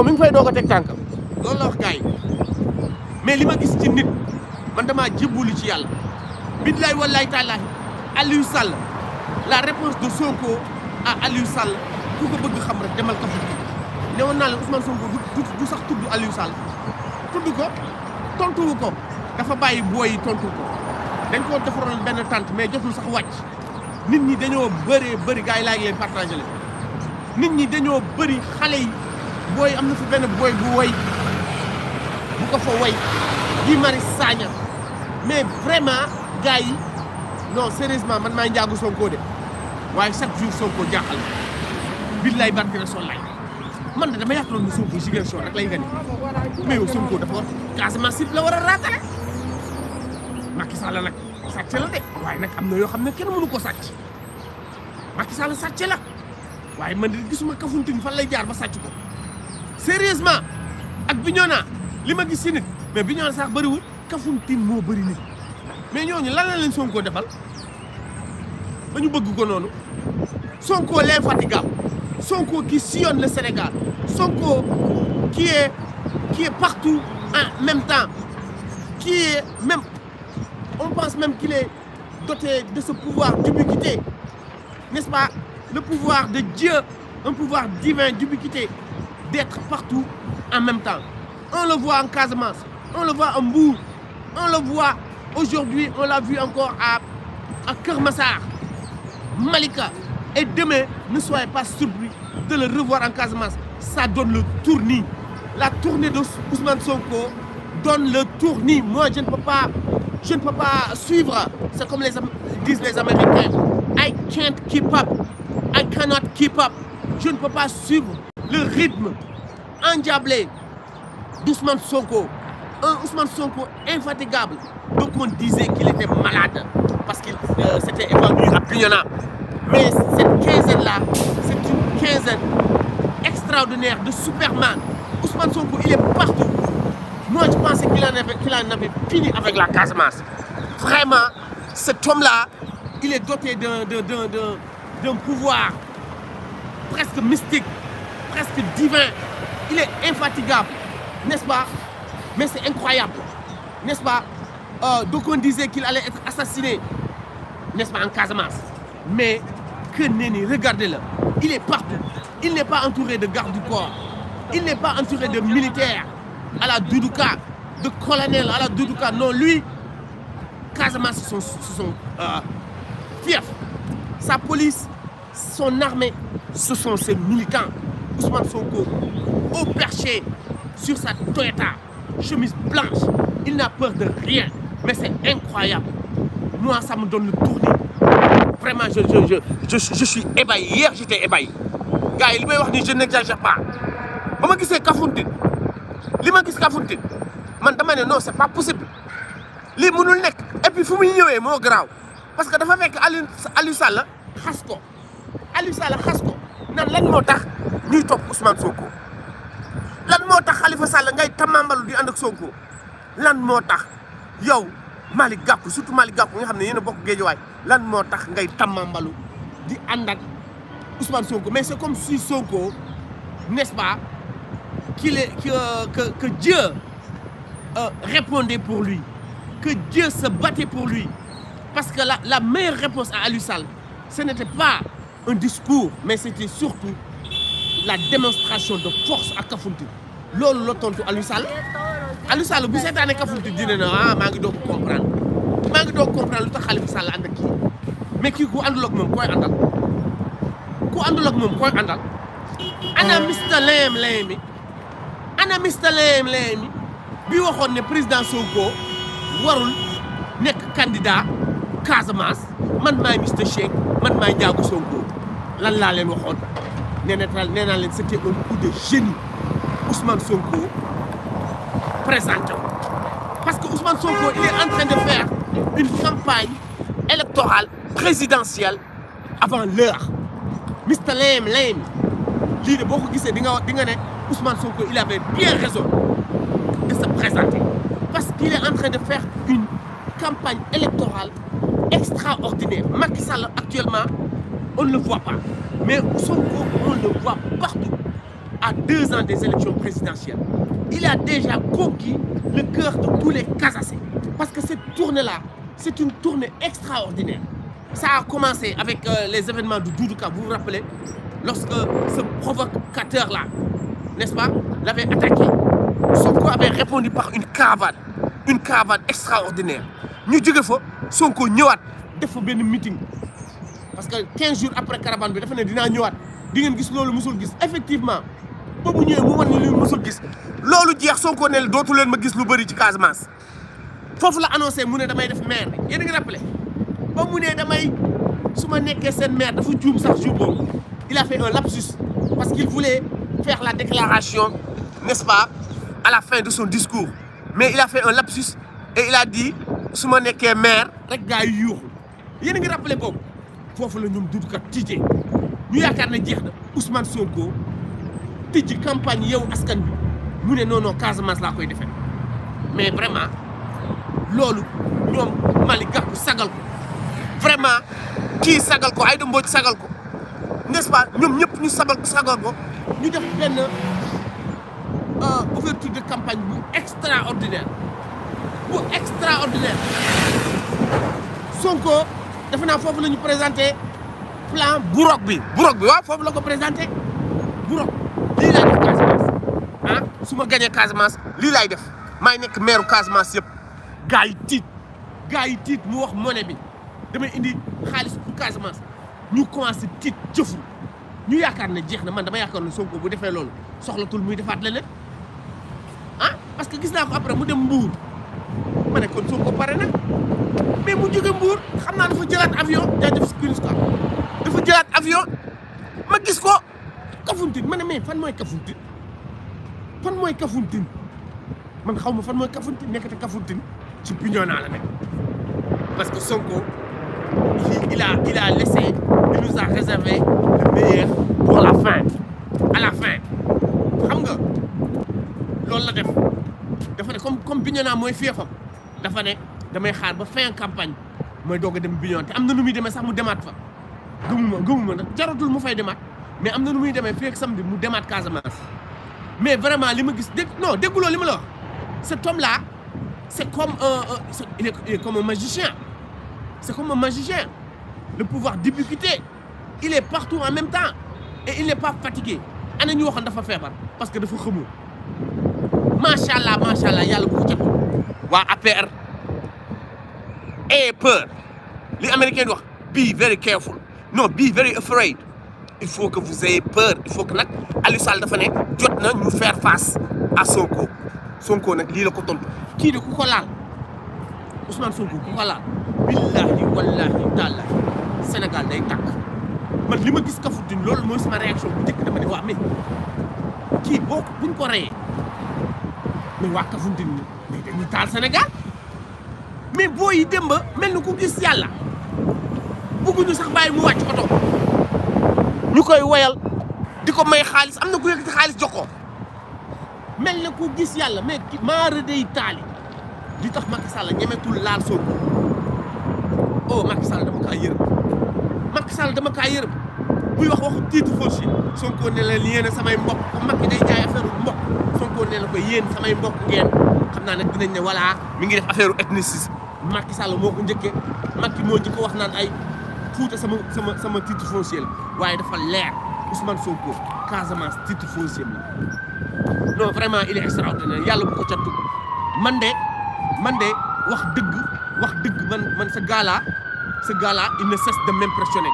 mi ngi fay doog a teg tànkam loolu la wax gars yi mais li ma gis ci nit man damaa jébbalu ci yàlla billaay wallaay taalaahi Aliou Sall la réponse de Sonko à Aliou Sall ku ko bëgg xam rek demal Kafountine ne woon naa leen Ousmane Sonko du sax tudd Aliou Sall tudd ko tontuwu ko dafa bàyyi booy yi tontu ko dañ koo defaroon benn tante mais jotul sax wàcc nit ñi dañoo bëri gars yi laa ngi leen partagé leen nit ñi dañoo bëri xale yi booy am na fi benn booy bu woy bu ko fa woy Guy Marius Sagna mais vraiment gars yi non sérieusement man maa njaagu Sonko de waaye chaque jour Sonko jaaxal billaay barke Rasulaay man de dama yaakaaroon ne Sonko Ziguinchor rek lay gane mais yow Sonko dafa war Casamance la war a raatale Macky Sall nag sàcc la de waaye nag am na yoo xam ne kenn mënu ko sàcc Macky Sall sàcc la waaye man de gisuma Kafountine fan lay jaar ba sàcc ko sérieusement ak Bignona li ma gis si nit mais Bignona sax bëriwul Kafountine moo bëri nit mais ñooñu lan la leen Sonko defal ba ñu bëgg ko noonu Sonko l'infatigable Sonko qui sillonne le Sénégal Sonko qui est partout en même temps qui est même on pense même qu'il est doté de ce pouvoir d'ubiquité n'est-ce pas le pouvoir de Dieu un pouvoir divin d'ubiquité d'être partout en même temps on le voit en Casamance on le voit en Mbour on le voit aujourd'hui on l'a vu encore à Keur Massar Malika et demain ne soyez pas surpris de le revoir en Casamance ça donne le tournis la tournée de Ousmane Sonko donne le tournis moi je ne peux pas suivre c'est comme disent les Américains I can't keep up I cannot keep up je ne peux pas suivre le rythme endiablé d'Ousmane Sonko un Ousmane Sonko infatigable donc on disait qu'il était malade parce qu'il s'était évanoui à Bignona mais cette quinzaine-là c'est une quinzaine extraordinaire de Superman Ousmane Sonko il est partout moi je pensais qu'il en avait fini avec la Casamance vraiment cet homme-là il est doté d'un pouvoir presque mystique presque divin il est infatigable n'est-ce pas mais c'est incroyable n'est-ce pas donc on disait qu'il allait être assassiné n'est-ce pas en Casamance mais que nenni regardez-le il est partout il n'est pas entouré de gardes du corps il n'est pas entouré de militaires à la Doudou Ka de colonels à la Doudou Ka non lui Casamance ce sont fiefs sa police son armée ce sont ses militants Ousmane Sonko au perché sur sa Toyota chemise blanche il n'a peur de rien mais c'est incroyable moi ça me donne le tournis vraiment je suis ébahi hier j'étais ébahi gars yi li may wax ni je n'exagère pas ba ma gisee Kafountine li ma gis Kafountine man dama ne non c'est pas possible lii mënul nekk et puis fu muy ñëwee moo garaaw parce que dafa fekk Aliou Sall xas ko nan lan moo tax ñuy topp Ousmane Sonko lan moo tax Khalifa Sall ngay tamambalu di ànd ak Sonko lan moo tax yow Malick Gakou surtout Malick Gakou nga xam ne yéen a bokk Géejawaay lan moo tax ngay tamambalu di ànd ak Ousmane Sonko mais c'est comme si Sonko n'est-ce pas que Dieu répondait pour lui que Dieu se battait pour lui parce que la meilleure réponse à Aliou Sall ce n'était pas un discours mais c'était surtout la démonstration de force à Kafountine loolu la tontu Aliou Sall bu seetaanee Kafountine dina ne maa ngi doog comprendre lu tax Khalifa Sall ànd ak kii mais kii ku àndul ak moom koy àndal ana Mr Layem Layemi bi waxoon ne président Sonko warul nekk candidat Casamance man maay Mr Cheikh man maay njaagu Sonko lan laa leen waxoon nee naa leen c'était un coup de génie Ousmane Sonko présenté parce que Ousmane Sonko il est en train de faire une campagne électorale présidentielle avant l'heure Mr Layem lii de boo ko gisee di nga ne Ousmane Sonko il avait bien raison de se présenter parce qu'il est en train de faire une campagne électorale extraordinaire Macky Sall actuellement on ne le voit pas mais Sonko on le voit partout à 2 ans des élections présidentielles, il a déjà conquis le cœur de tous les Casacés. Parce que cette tournée-là, c'est une tournée extraordinaire. Ça a commencé avec les événements de Doudouka, vous vous rappelez, lorsque ce provocateur-là, n'est-ce pas, l'avait attaqué. Sonko avait répondu par une caravane extraordinaire. Nous disons que Sonko ñëwaat def fa benn meeting parce que 15 jours après caravane bi dafa ne dinaa ñëwaat di ngeen gis loolu musul gis effectivement ba bu ñëwee mu wan ni lu musul gis loolu jeex Sonko ne dootu leen ma gis lu bëri ci Casamance foofu la annoncé mu ne damay def maire bi yéen a ngi rappelé ba mu ne damay su ma nekkee seen maire dafa juum sax jour boobu il a fait un lapsus parce qu'il voulait faire la déclaration, n'est-ce pas, à la fin de son discours. Mais il a fait un lapsus et il a dit su ma nekkee maire rek gars yi yuuxu yéen a ngi rappelé boobu foofu la ñoom duutukat tijjee ñu yaakaar ne jeex na Ousmane Sonko tijji campagne yow askan bi mu ne non non Casamance laa koy defee mais vraiment loolu ñoom Malick Gakou sagal ko vraiment kii sagal ko Aïda Mbodj sagal ko n'est-ce pas ñoom ñëpp ñu sagal ko ñu def benn ouverture de campagne bu extraordinaire Sonko defe naa foofu la ñu présenté plan Burok bi waaw foofu la ko présenté Burok lii laay def Casamance ah su ma gañee Casamance lii laay def maay nekk maire Casamance yëpp gars yi tiit mu wax monnaie bi damay indi xaalis pour Casamance ñu commencé tiit jëful ñu yaakaar ne jeex na man dama yaakaar ne Sonko bu defee loolu soxlatul muy defaat leneen ah parce que gis naa ko après mu dem Mbour ma ne kon Sonko pare na mais mu jóge Mbour xam naa dafa jëlaat avion jaajëf si Kounis quoi dafa jëlaat avion ma gis ko Kafountine ma ne mais fan mooy Kafountine man xaw ma fan mooy Kafountine nekkate Kafountine ci Bignona la nekk parce que Sonko il a laissé, il nous a réservé le meilleur pour la fin. À la fin. Xam nga loolu la def dafa ne comme Bignona mooy féefam dafa ne damay xaar ba fin campagne mooy doog a dem Bignona te am na nu muy demee sax mu demaat fa gëmuma nag jaratul mu fay demaat mais am na nu muy demee fii ak samedi mu demaat Casamance mais vraiment li ma gis dégguloo li ma la wax cet homme là c'est comme il est comme un magicien. C'est comme un magicien. Le pouvoir d'ubiquité. Il est partout en même temps. Et il n'est pas fatigué. Ana ñu waxoon dafa feebar parce que dafa xamul. Macha allah yàlla bu ko jot. waa APR ayez peur. Les Américains wax be very careful. Non, be very afraid. Il faut que vous ayez peur. Il faut que nag Aliou Sall dafa ne jot na ñu faire face à Sonko. Sonko nag lii la ko tontu. Kii de ku ko laal Ousmane Sonko ku ko laal. billahi wallahi taala Sénégal day tàkk man li ma gis Kafountine loolu mooy sama réaction bu njëkk dama ne waa mais kii boo buñ ko reyee mais waa Kafountine mais dañuy taal Sénégal mais boo yi dem ba mel ni ku gis yàlla bëgguñu sax bàyyi mu wàcc oto ñu koy woyal di ko may xaalis am na ku yëkkati xaalis jox ko mel na ku gis yàlla mais maara day taali li tax Macky Sall ñemetul laal Sonko oh Macky Sall dama kaa yërëm buy wax waxu titre foncier Sonko ne la yéen samay mbokk Macky day jaay affaire mbokk Sonko ne la ko yéen samay mbokk ngeen xam naa nag dinañ ne voilà mi ngi def affaire ethnicisme Macky Sall moo ko njëkkee Macky moo njëkk wax naan ay Fouta sama titre foncier la waaye dafa leer Ousmane Sonko Casamance titre foncier la non vraiment il est extraordinaire yàlla bu ko cattu man de wax dëgg man ce gars là il ne cesse de m'impressionner